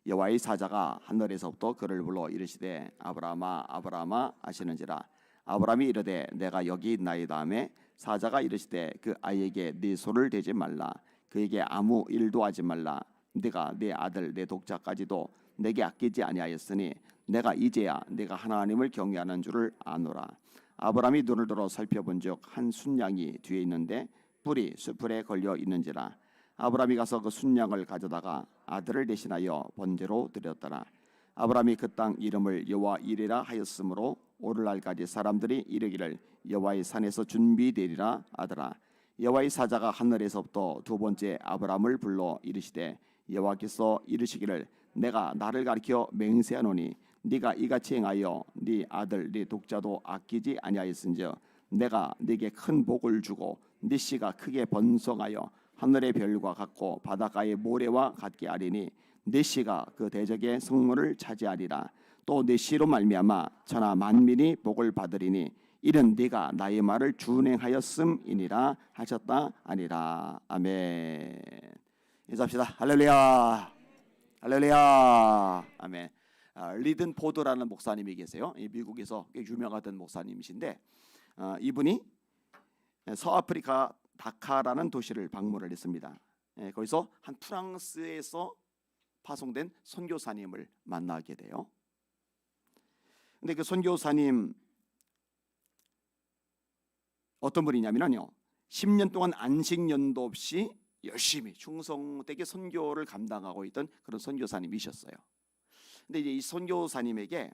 여호와의 사자가 하늘에서부터 그를 불러 이르시되 아브라함아 아브라함아 하시는지라. 아브라함이 이르되 내가 여기 있나이다 하매 사자가 이르시되 그 아이에게 네 손을 대지 말라. 그에게 아무 일도 하지 말라. 네가 네 아들 내 독자까지도 내게 아끼지 아니하였으니 내가 이제야 네가 하나님을 경외하는 줄을 아노라. 아브라함이 눈을 들어 살펴본즉 한 순양이 뒤에 있는데 뿔이 수풀에 걸려 있는지라. 아브라함이 가서 그 순양을 가져다가 아들을 대신하여 번제로 드렸더라. 아브라함이 그 땅 이름을 여호와 이레라 하였으므로 오늘날까지 사람들이 이르기를 여호와의 산에서 준비되리라 하더라. 여호와의 사자가 하늘에서부터 두 번째 아브라함을 불러 이르시되 여호와께서 이르시기를 내가 나를 가리켜 맹세하노니 네가 이같이 행하여 네 아들 네 독자도 아끼지 아니하였은즉 내가 네게 큰 복을 주고 네 씨가 크게 번성하여 하늘의 별과 같고 바닷가의 모래와 같게 하리니 네 씨가 그 대적의 성문을 차지하리라. 또 네 씨로 말미암아 천하 만민이 복을 받으리니 이는 네가 나의 말을 준행하였음이니라 하셨다 아니라. 아멘. 인사합시다. 할렐루야. 할렐루야. 아멘. 리든 포드라는 목사님이 계세요. 미국에서 꽤 유명하던 목사님이신데 이분이 서아프리카 다카라는 도시를 방문을 했습니다. 거기서 한 프랑스에서 파송된 선교사님을 만나게 돼요. 근데 그 선교사님 어떤 분이냐면요, 10년 동안 안식년도 없이 열심히 충성되게 선교를 감당하고 있던 그런 선교사님이셨어요. 근데 이제 이 선교사님에게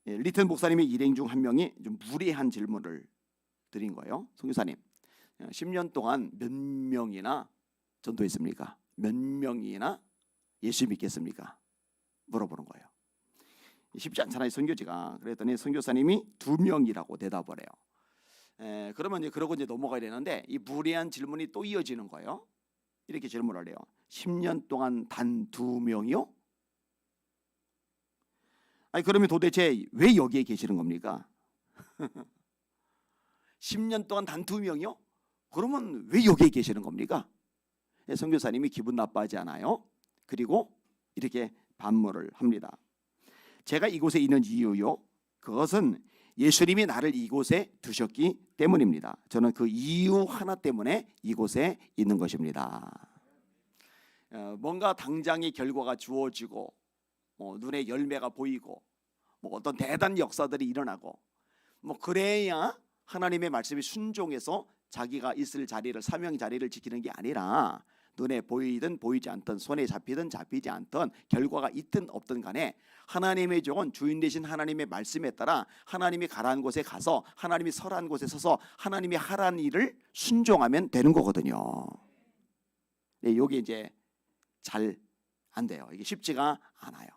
리튼 목사님의 일행 중 한 명이 좀 무례한 질문을 드린 거예요. 선교사님, 10년 동안 몇 명이나 전도했습니까? 몇 명이나 예수 믿겠습니까? 물어보는 거예요. 쉽지 않잖아요, 선교지가. 그랬더니 선교사님이 2명이라고 대답을 해요. 그러면 이제 그러고 이제 넘어가야 되는데 이 무례한 질문이 또 이어지는 거예요. 이렇게 질문을 해요. 10년 동안 단 2명이요? 아니 그러면 도대체 왜 여기에 계시는 겁니까? 10년 동안 단 2명이요? 그러면 왜 여기에 계시는 겁니까? 선교사님이 기분 나빠하지 않아요. 그리고 이렇게 반문을 합니다. 제가 이곳에 있는 이유요, 그것은 예수님이 나를 이곳에 두셨기 때문입니다. 저는 그 이유 하나 때문에 이곳에 있는 것입니다. 뭔가 당장의 결과가 주어지고 눈에 열매가 보이고 어떤 대단한 역사들이 일어나고 그래야 하나님의 말씀에 순종해서 자기가 있을 자리를, 사명 자리를 지키는 게 아니라 눈에 보이든 보이지 않든 손에 잡히든 잡히지 않든 결과가 있든 없든 간에 하나님의 종은 주인 되신 하나님의 말씀에 따라 하나님이 가라는 곳에 가서 하나님이 서라는 곳에 서서 하나님이 하라는 일을 순종하면 되는 거거든요. 이게 이제 잘 안 돼요. 이게 쉽지가 않아요.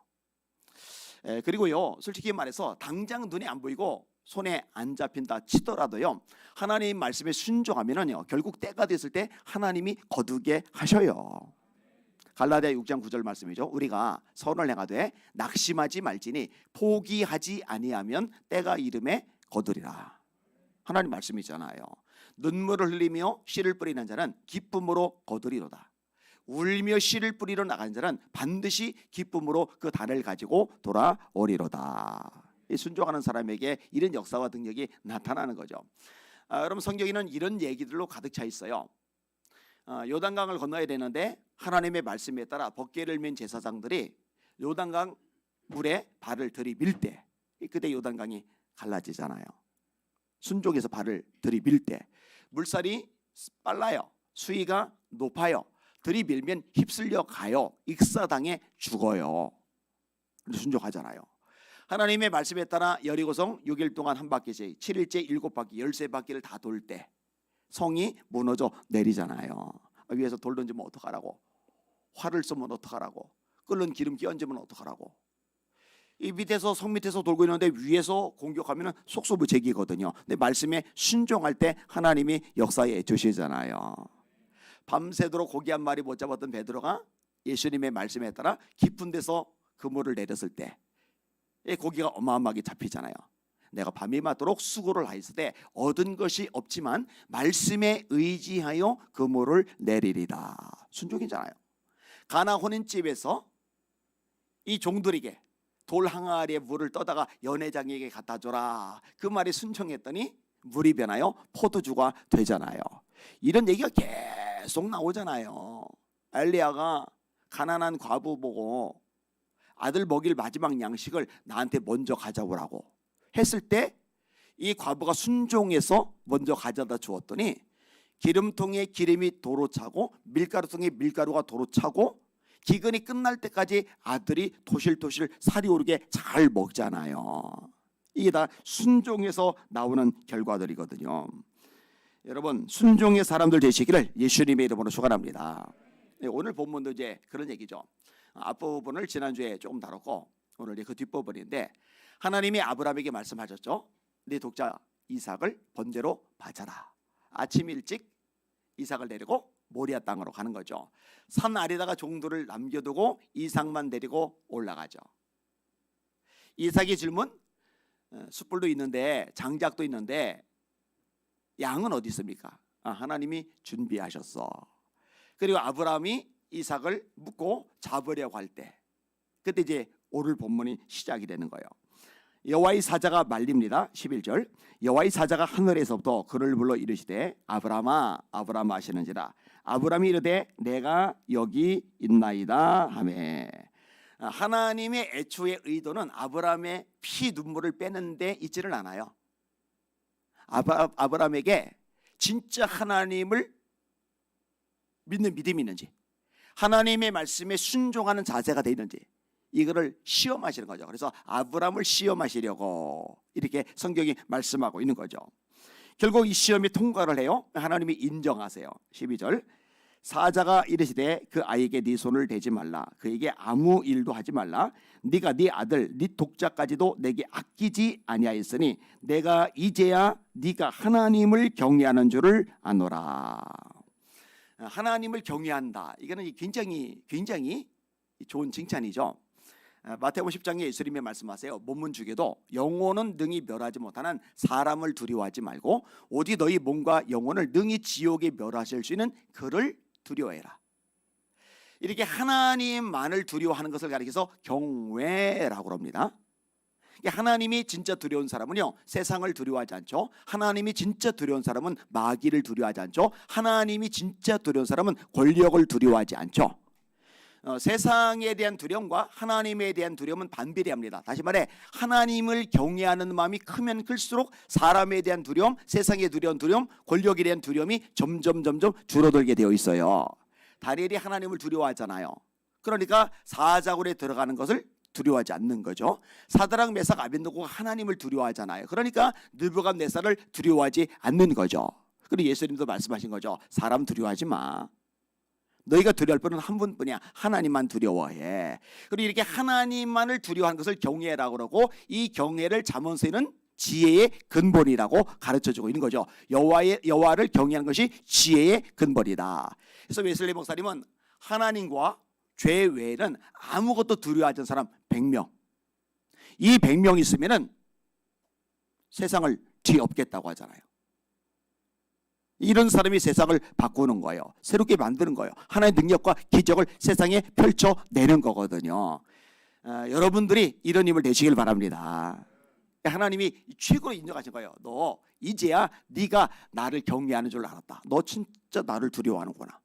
그리고요, 솔직히 말해서 당장 눈에 안 보이고 손에 안 잡힌다 치더라도요, 하나님 말씀에 순종하면은요, 결국 때가 됐을 때 하나님이 거두게 하셔요. 갈라디아 6장 9절 말씀이죠. 우리가 선을 행하되 낙심하지 말지니 포기하지 아니하면 때가 이름에 거두리라. 하나님 말씀이잖아요. 눈물을 흘리며 씨를 뿌리는 자는 기쁨으로 거두리로다. 울며 씨를 뿌리러 나가는 자는 반드시 기쁨으로 그 단을 가지고 돌아오리로다. 순종하는 사람에게 이런 역사와 능력이 나타나는 거죠. 여러분, 성경에는 이런 얘기들로 가득 차 있어요. 요단강을 건너야 되는데 하나님의 말씀에 따라 법궤를 맨 제사장들이 요단강 물에 발을 들이밀 때, 그때 요단강이 갈라지잖아요. 순종해서 발을 들이밀 때 물살이 빨라요. 수위가 높아요. 들이밀면 휩쓸려 가요. 익사당해 죽어요. 순종하잖아요. 하나님의 말씀에 따라 여리고성 6일 동안 한 바퀴씩, 7일째 7바퀴, 13바퀴를 다 돌 때 성이 무너져 내리잖아요. 위에서 돌 던지면 어떡하라고, 활을 쏘면 어떡하라고, 끓는 기름기 얹으면 어떡하라고. 이 밑에서, 성 밑에서 돌고 있는데 위에서 공격하면 속수무책이거든요. 근데 말씀에 순종할 때 하나님이 역사에 주시잖아요. 밤새도록 고기 한 마리 못 잡았던 베드로가 예수님의 말씀에 따라 깊은 데서 그물을 내렸을 때 고기가 어마어마하게 잡히잖아요. 내가 밤이 맞도록 수고를 하였으되 얻은 것이 없지만 말씀에 의지하여 그물을 내리리다. 순종이잖아요. 가나 혼인집에서 이 종들에게 돌 항아리에 물을 떠다가 연회장에게 갖다 줘라. 그 말에 순종했더니 물이 변하여 포도주가 되잖아요. 이런 얘기가 계속 나오잖아요. 엘리야가 가난한 과부 보고 아들 먹일 마지막 양식을 나한테 먼저 가져오라고 했을 때 이 과부가 순종해서 먼저 가져다 주었더니 기름통에 기름이 도로 차고 밀가루통에 밀가루가 도로 차고 기근이 끝날 때까지 아들이 토실토실 살이 오르게 잘 먹잖아요. 이게 다 순종해서 나오는 결과들이거든요. 여러분, 순종의 사람들 되시기를 예수님의 이름으로 축원합니다. 오늘 본문도 이제 그런 얘기죠. 앞부분을 지난주에 조금 다뤘고 오늘 그 뒷부분인데, 하나님이 아브라함에게 말씀하셨죠. 네 독자 이삭을 번제로 바쳐라. 아침 일찍 이삭을 내리고 모리아 땅으로 가는 거죠. 산 아래다가 종들을 남겨두고 이삭만 데리고 올라가죠. 이삭의 질문, 숯불도 있는데 장작도 있는데 양은 어디 있습니까? 하나님이 준비하셨어. 그리고 아브라함이 이삭을 묶고 잡으려고 할 때, 그때 이제 오늘 본문이 시작이 되는 거예요. 여호와의 사자가 말립니다. 11절. 여호와의 사자가 하늘에서부터 그를 불러 이르시되 아브라함아 아브라함아 하시는지라. 아브라함이 이르되 내가 여기 있나이다 하매. 하나님의 애초의 의도는 아브라함의 피 눈물을 빼는데 있지를 않아요. 아브라함에게 진짜 하나님을 믿는 믿음이 있는지, 하나님의 말씀에 순종하는 자세가 되어 있는지, 이거를 시험하시는 거죠. 그래서 아브라함을 시험하시려고 이렇게 성경이 말씀하고 있는 거죠. 결국 이 시험에 통과를 해요. 하나님이 인정하세요. 12절. 사자가 이르시되 그 아이에게 네 손을 대지 말라. 그에게 아무 일도 하지 말라. 네가 네 아들 네 독자까지도 내게 아끼지 아니하였으니 내가 이제야 네가 하나님을 경외하는 줄을 아노라. 하나님을 경외한다. 이거는 굉장히 좋은 칭찬이죠. 마태복음 10장에 예수님이 말씀하세요. 몸은 죽여도 영혼은 능히 멸하지 못하는 사람을 두려워하지 말고 오직 너희 몸과 영혼을 능히 지옥에 멸하실 수 있는 그를 두려워해라. 이렇게 하나님만을 두려워하는 것을 가리켜서 경외라고 합니다. 하나님이 진짜 두려운 사람은요, 세상을 두려워하지 않죠. 하나님이 진짜 두려운 사람은 마귀를 두려워하지 않죠. 하나님이 진짜 두려운 사람은 권력을 두려워하지 않죠. 세상에 대한 두려움과 하나님에 대한 두려움은 반비례합니다. 다시 말해, 하나님을 경외하는 마음이 크면 클수록 사람에 대한 두려움, 세상에 대한 두려움, 권력에 대한 두려움이 점점 줄어들게 되어 있어요. 다니엘이 하나님을 두려워하잖아요. 그러니까 사자굴에 들어가는 것을 두려워하지 않는 거죠. 사드락 메삭 아벤느고가 하나님을 두려워하잖아요. 그러니까 느부갓네살을 두려워하지 않는 거죠. 그리고 예수님도 말씀하신 거죠. 사람 두려워하지 마. 너희가 두려워할 분은 한 분뿐이야. 하나님만 두려워해. 그리고 이렇게 하나님만을 두려워하는 것을 경외라고 그러고, 이 경외를 잠언서에는 지혜의 근본이라고 가르쳐주고 있는 거죠. 여호와를 경외하는 것이 지혜의 근본이다. 그래서 웨슬리 목사님은 하나님과 죄 외에는 아무것도 두려워하지 않는 사람 100명, 이 100명 있으면은 세상을 뒤엎겠다고 하잖아요. 이런 사람이 세상을 바꾸는 거예요. 새롭게 만드는 거예요. 하나의 능력과 기적을 세상에 펼쳐내는 거거든요. 여러분들이 이런 힘을 되시길 바랍니다. 하나님이 최고로 인정하신 거예요. 너 이제야 네가 나를 경외하는 줄 알았다. 너 진짜 나를 두려워하는구나.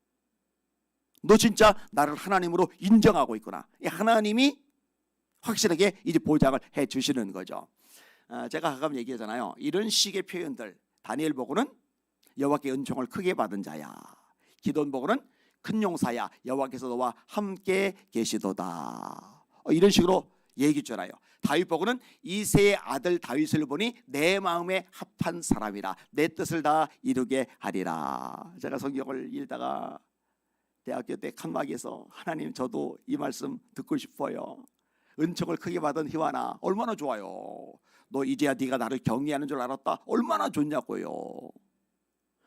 너 진짜 나를 하나님으로 인정하고 있구나. 하나님이 확실하게 이제 보장을 해 주시는 거죠. 제가 가끔 얘기하잖아요. 이런 식의 표현들, 다니엘 보고는 여호와께 은총을 크게 받은 자야. 기도원 보고는 큰 용사야. 여호와께서 너와 함께 계시도다. 이런 식으로 얘기 주나요. 다윗 보고는 이새의 아들 다윗을 보니 내 마음에 합한 사람이라. 내 뜻을 다 이루게 하리라. 제가 성경을 읽다가 대학교 때 칸막이에서 하나님, 저도 이 말씀 듣고 싶어요. 은총을 크게 받은 희완아, 얼마나 좋아요. 너 이제야 네가 나를 경외하는 줄 알았다. 얼마나 좋냐고요.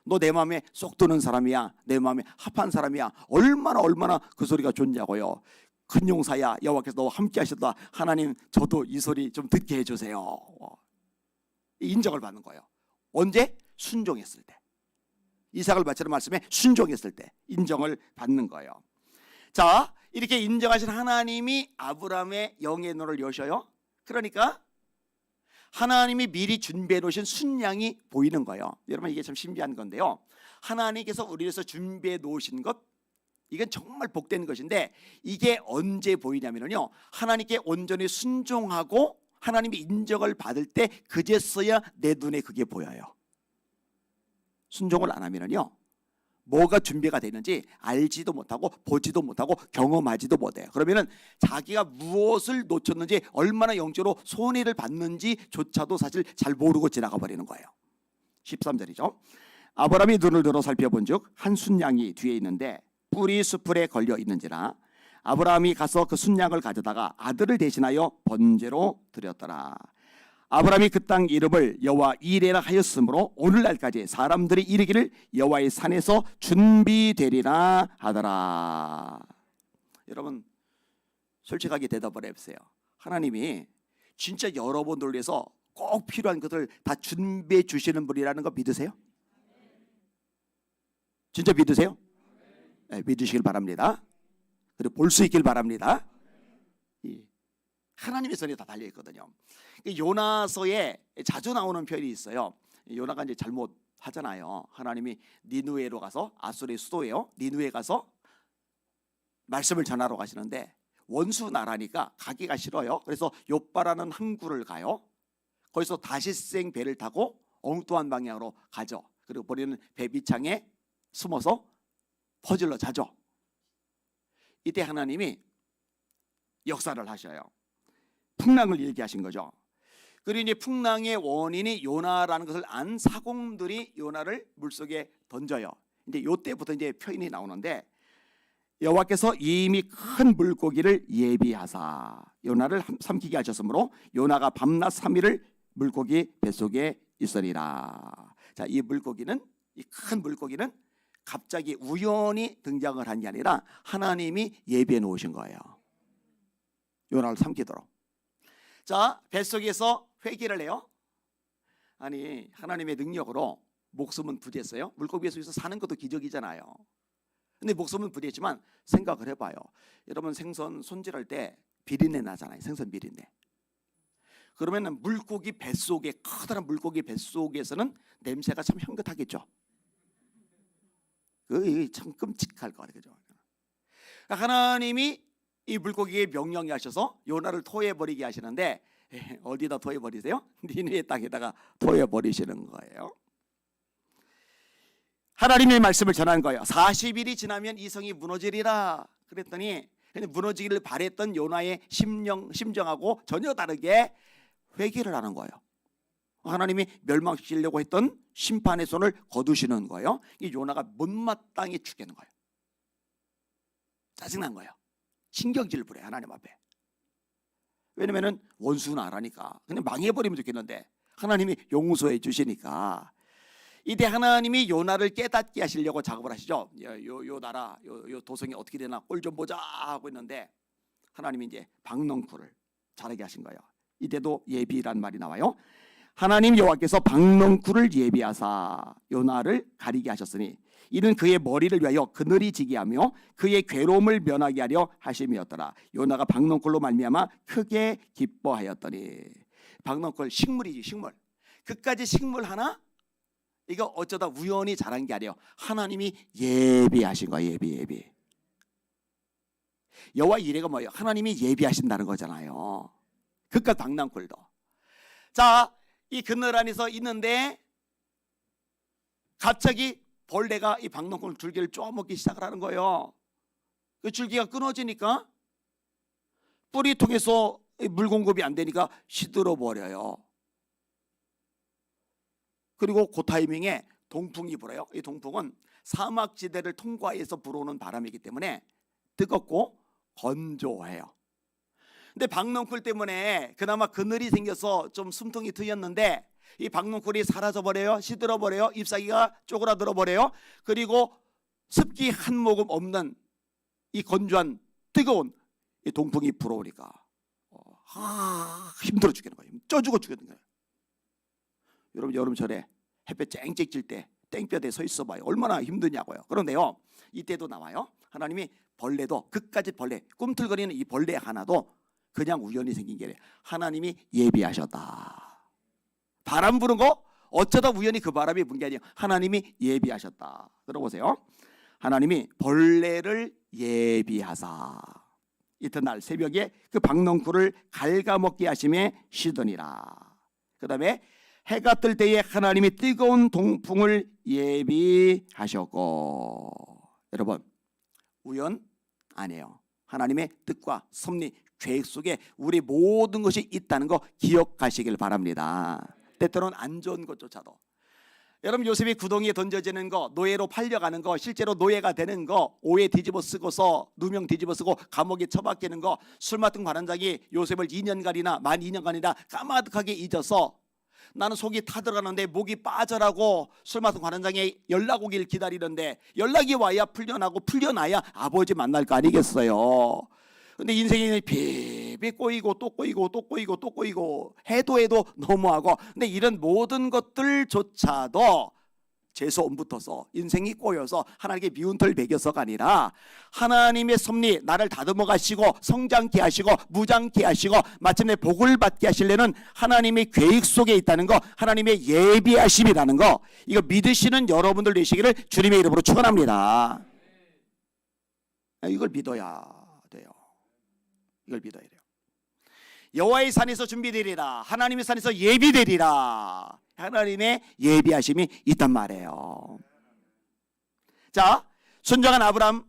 너 내 마음에 쏙 드는 사람이야. 내 마음에 합한 사람이야. 얼마나 그 소리가 좋냐고요. 큰 용사야. 여호와께서 너와 함께 하시다. 하나님, 저도 이 소리 좀 듣게 해주세요. 인정을 받는 거예요. 언제? 순종했을 때. 이삭을 바치는 말씀에 순종했을 때 인정을 받는 거예요. 자, 이렇게 인정하신 하나님이 아브라함의 영의 눈을 여셔요. 그러니까 하나님이 미리 준비해 놓으신 순양이 보이는 거예요. 여러분 이게 참 신비한 건데요. 하나님께서 우리 위해서 준비해 놓으신 것, 이건 정말 복된 것인데 이게 언제 보이냐면요, 하나님께 온전히 순종하고 하나님의 인정을 받을 때 그제서야 내 눈에 그게 보여요. 순종을 안 하면요, 뭐가 준비가 되는지 알지도 못하고 보지도 못하고 경험하지도 못해요. 그러면은 자기가 무엇을 놓쳤는지, 얼마나 영적으로 손해를 받는지조차도 사실 잘 모르고 지나가 버리는 거예요. 13절이죠. 아브라함이 눈을 들어 살펴본즉 한 순양이 뒤에 있는데 뿔이 수풀에 걸려 있는지라 아브라함이 가서 그 순양을 가져다가 아들을 대신하여 번제로 드렸더라. 아브라함이 그 땅 이름을 여호와 이레라 하였으므로 오늘날까지 사람들이 이르기를 여호와의 산에서 준비되리라 하더라. 여러분 솔직하게 대답을 해보세요. 하나님이 진짜 여러분들을 위해서 꼭 필요한 것을 다 준비해 주시는 분이라는 거 믿으세요? 진짜 믿으세요? 네, 믿으시길 바랍니다. 그리고 볼 수 있길 바랍니다. 하나님의 손에 다 달려있거든요. 요나서에 자주 나오는 표현이 있어요. 요나가 이제 잘못하잖아요. 하나님이 니누에로 가서, 아수르의 수도예요, 니누에 가서 말씀을 전하러 가시는데 원수 나라니까 가기가 싫어요. 그래서 욥바라는 항구를 가요. 거기서 다시생 배를 타고 엉뚱한 방향으로 가죠. 그리고 버리는 배 밑창에 숨어서 퍼질러 자죠. 이때 하나님이 역사를 하셔요. 풍랑을 얘기하신 거죠. 그리고 이제 풍랑의 원인이 요나라는 것을 안 사공들이 요나를 물속에 던져요. 이제 요때부터 이제 표현이 나오는데 여호와께서 이미 큰 물고기를 예비하사 요나를 삼키게 하셨으므로 요나가 밤낮 3일을 물고기 뱃속에 있으리라. 자, 이 물고기는, 이 큰 물고기는 갑자기 우연히 등장을 한 게 아니라 하나님이 예비해 놓으신 거예요. 요나를 삼키도록. 자, 뱃속에서 회개를 해요. 아니 하나님의 능력으로 목숨은 부대했어요. 물고기 속에서 사는 것도 기적이잖아요. 근데 목숨은 부대했지만 생각을 해봐요. 여러분 생선 손질할 때 비린내 나잖아요. 생선 비린내. 그러면 물고기 뱃속에, 커다란 물고기 뱃속에서는 냄새가 참 향긋하겠죠. 그게 참 끔찍할 것 같아요. 그죠? 하나님이 이 물고기에 명령이 하셔서 요나를 토해버리게 하시는데 어디다 토해버리세요? 니느웨 땅에다가 토해버리시는 거예요. 하나님의 말씀을 전한 거예요. 40일이 지나면 이 성이 무너지리라 그랬더니 무너지기를 바랬던 요나의 심정하고 전혀 다르게 회개를 하는 거예요. 하나님이 멸망시키려고 했던 심판의 손을 거두시는 거예요. 이 요나가 못마땅히 죽겠는 거예요. 짜증난 거예요. 신경질 부려요, 하나님 앞에. 왜냐면은 원수 나라니까 그냥 망해버리면 좋겠는데 하나님이 용서해 주시니까. 이때 하나님이 요나를 깨닫게 하시려고 작업을 하시죠. 요 나라, 요 도성이 어떻게 되나 꼴 좀 보자 하고 있는데 하나님이 이제 박넝쿨을 자라게 하신 거예요. 이때도 예비란 말이 나와요. 하나님 여호와께서 박넝쿨을 예비하사 요나를 가리게 하셨으니 이는 그의 머리를 위하여 그늘이 지게 하며 그의 괴로움을 면하게 하려 하심이었더라. 요나가 박넝쿨로 말미암아 크게 기뻐하였더니. 박넝쿨 식물이지, 식물. 그까지 식물 하나? 이거 어쩌다 우연히 자란 게 아니에요. 하나님이 예비하신 거예요. 예비. 여호와 이레가 뭐예요? 하나님이 예비하신다는 거잖아요. 그깟 박넝쿨도. 자, 이 그늘 안에서 있는데 갑자기 벌레가 이 박넝쿨 줄기를 쪼아먹기 시작을 하는 거예요. 그 줄기가 끊어지니까 뿌리 통해서 물 공급이 안 되니까 시들어 버려요. 그리고 그 타이밍에 동풍이 불어요. 이 동풍은 사막지대를 통과해서 불어오는 바람이기 때문에 뜨겁고 건조해요. 근데 박넝쿨 때문에 그나마 그늘이 생겨서 좀 숨통이 트였는데 이 박넝쿨이 사라져 버려요. 시들어 버려요. 잎사귀가 쪼그라들어 버려요. 그리고 습기 한 모금 없는 이 건조한 뜨거운 이 동풍이 불어오니까 힘들어 죽겠는 거예요. 쪄 죽어 죽겠는 거예요. 여러분 여름철에 햇볕 쨍쨍 질 때 땡볕에 서 있어 봐요. 얼마나 힘드냐고요. 그런데요, 이때도 나와요. 하나님이 벌레도 그까짓 벌레, 꿈틀거리는 이 벌레 하나도 그냥 우연히 생긴 게 아니라 하나님이 예비하셨다. 바람 부는 거 어쩌다 우연히 그 바람이 분 게 아니에요. 하나님이 예비하셨다. 들어보세요. 하나님이 벌레를 예비하사 이튿날 새벽에 그 박넝쿨을 갉아먹게 하심에 쉬더니라. 그 다음에 해가 뜰 때에 하나님이 뜨거운 동풍을 예비하셨고. 여러분, 우연 아니에요. 하나님의 뜻과 섭리, 계획 속에 우리 모든 것이 있다는 거 기억하시길 바랍니다. 때때로는 안 좋은 것조차도, 여러분 요셉이 구덩이에 던져지는 거, 노예로 팔려가는 거, 실제로 노예가 되는 거, 오해 뒤집어 쓰고서 누명 뒤집어 쓰고 감옥에 처박히는 거, 술 맡은 관원장이 요셉을 2년간이나 만 2년간이나 까마득하게 잊어서 나는 속이 타들어가는데 목이 빠져라고 술 맡은 관원장이 연락 오길 기다리는데 연락이 와야 풀려나고 풀려나야 아버지 만날 거 아니겠어요. 근데 인생이 비비 꼬이고 또 꼬이고 또 꼬이고 또 꼬이고 해도 너무하고, 근데 이런 모든 것들조차도 재수 안 붙어서 인생이 꼬여서 하나님께 미운 털 베겨서가 아니라 하나님의 섭리, 나를 다듬어 가시고 성장케 하시고 무장케 하시고 마침내 복을 받게 하시려는 하나님의 계획 속에 있다는 거, 하나님의 예비하심이라는 거, 이거 믿으시는 여러분들 되시기를 주님의 이름으로 축원합니다. 이걸 믿어야 돼요. 이걸 믿어야 돼요. 여호와의 산에서 준비되리라, 하나님의 산에서 예비되리라. 하나님의 예비하심이 있단 말이에요. 자, 순종한 아브람,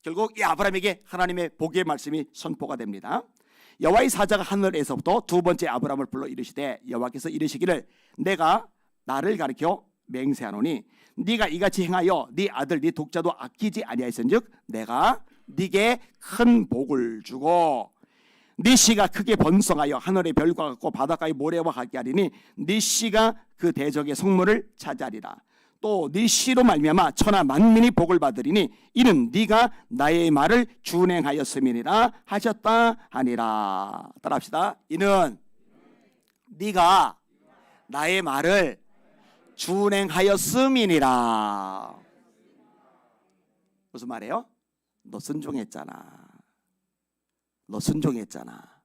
결국 이 아브람에게 하나님의 복의 말씀이 선포가 됩니다. 여호와의 사자가 하늘에서부터 두 번째 아브람을 불러 이르시되, 여호와께서 이르시기를 내가 나를 가리켜 맹세하노니 네가 이같이 행하여 네 아들 네 독자도 아끼지 아니하였은즉 내가 네게 큰 복을 주고 네 씨가 크게 번성하여 하늘의 별과 같고 바닷가의 모래와 같게 하리니 네 씨가 그 대적의 성문을 차지하리라. 또 네 씨로 말미암아 천하 만민이 복을 받으리니 이는 네가 나의 말을 준행하였음이니라 하셨다 하니라. 따라합시다. 이는 네가 나의 말을 준행하였음이니라. 무슨 말이에요? 너 순종했잖아. 너 순종했잖아.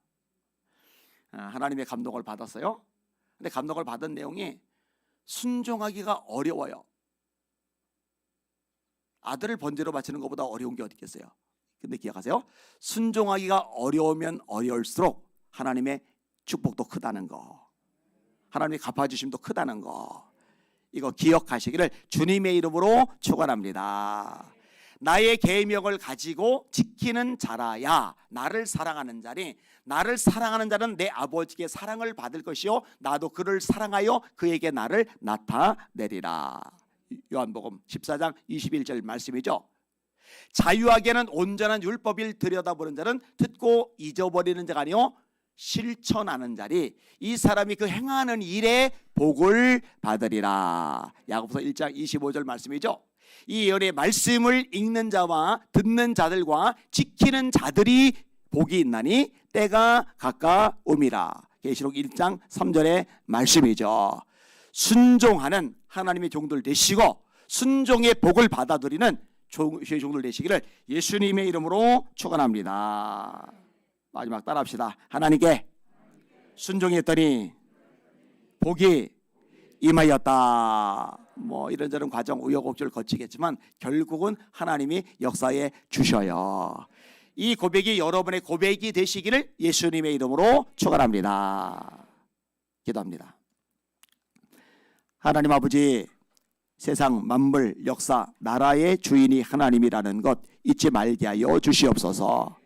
하나님의 감동을 받았어요. 근데 감동을 받은 내용이 순종하기가 어려워요. 아들을 번제로 바치는 것보다 어려운 게 어디 있겠어요. 근데 기억하세요. 순종하기가 어려우면 어려울수록 하나님의 축복도 크다는 거, 하나님의 갚아주심도 크다는 거, 이거 기억하시기를 주님의 이름으로 축원합니다. 나의 계명을 가지고 지키는 자라야 나를 사랑하는 자니, 나를 사랑하는 자는 내 아버지께 사랑을 받을 것이요 나도 그를 사랑하여 그에게 나를 나타내리라. 요한복음 14장 21절 말씀이죠. 자유하게는 온전한 율법을 들여다보는 자는 듣고 잊어버리는 자가 아니요 실천하는 자리, 이 사람이 그 행하는 일에 복을 받으리라. 야고보서 1장 25절 말씀이죠. 이 예언의 말씀을 읽는 자와 듣는 자들과 지키는 자들이 복이 있나니 때가 가까움이라. 계시록 1장 3절의 말씀이죠. 순종하는 하나님의 종들 되시고 순종의 복을 받아들이는 주의 종들 되시기를 예수님의 이름으로 축원합니다. 마지막 따라합시다. 하나님께 순종했더니 복이 임하였다. 뭐 이런저런 과정 우여곡절을 거치겠지만 결국은 하나님이 역사해 주셔요. 이 고백이 여러분의 고백이 되시기를 예수님의 이름으로 축원합니다. 기도합니다. 하나님 아버지, 세상 만물 역사 나라의 주인이 하나님이라는 것 잊지 말게 하여 주시옵소서.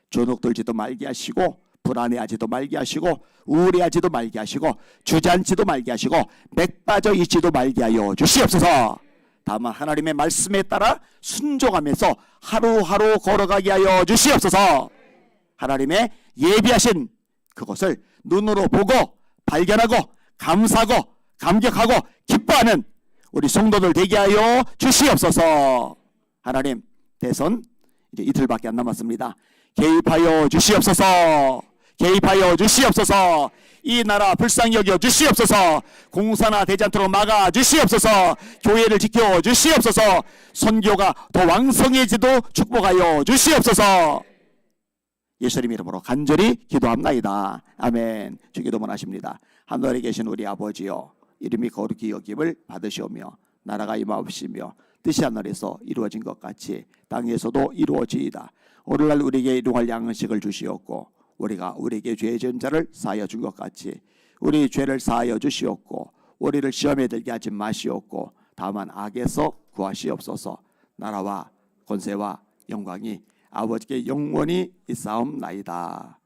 주눅들지도 말게 하시고 불안해하지도 말게 하시고 우울해하지도 말게 하시고 주저앉지도 말게 하시고 맥 빠져 있지도 말게 하여 주시옵소서. 다만 하나님의 말씀에 따라 순종하면서 하루하루 걸어가게 하여 주시옵소서. 하나님의 예비하신 그것을 눈으로 보고 발견하고 감사하고 감격하고 기뻐하는 우리 성도들 되게 하여 주시옵소서. 하나님, 대선 이제 이틀밖에 안 남았습니다. 개입하여 주시옵소서. 개입하여 주시옵소서. 이 나라 불쌍히 여겨 주시옵소서. 공사나 되지 않도록 막아 주시옵소서. 교회를 지켜 주시옵소서. 선교가 더 왕성해지도록 축복하여 주시옵소서. 예수님 이름으로 간절히 기도합나이다. 아멘. 주기도문 하십니다. 하늘에 계신 우리 아버지여, 이름이 거룩히 여김을 받으시오며 나라가 임하옵시며 뜻이 하늘에서 이루어진 것 같이 땅에서도 이루어지이다. 오늘날 우리에게 일용할 양식을 주시옵고 우리가 우리에게 죄 지은 자를 사하여 준 것 같이 우리 죄를 사하여 주시옵고 우리를 시험에 들게 하지 마시옵고 다만 악에서 구하시옵소서. 나라와 권세와 영광이 아버지께 영원히 있사옵나이다.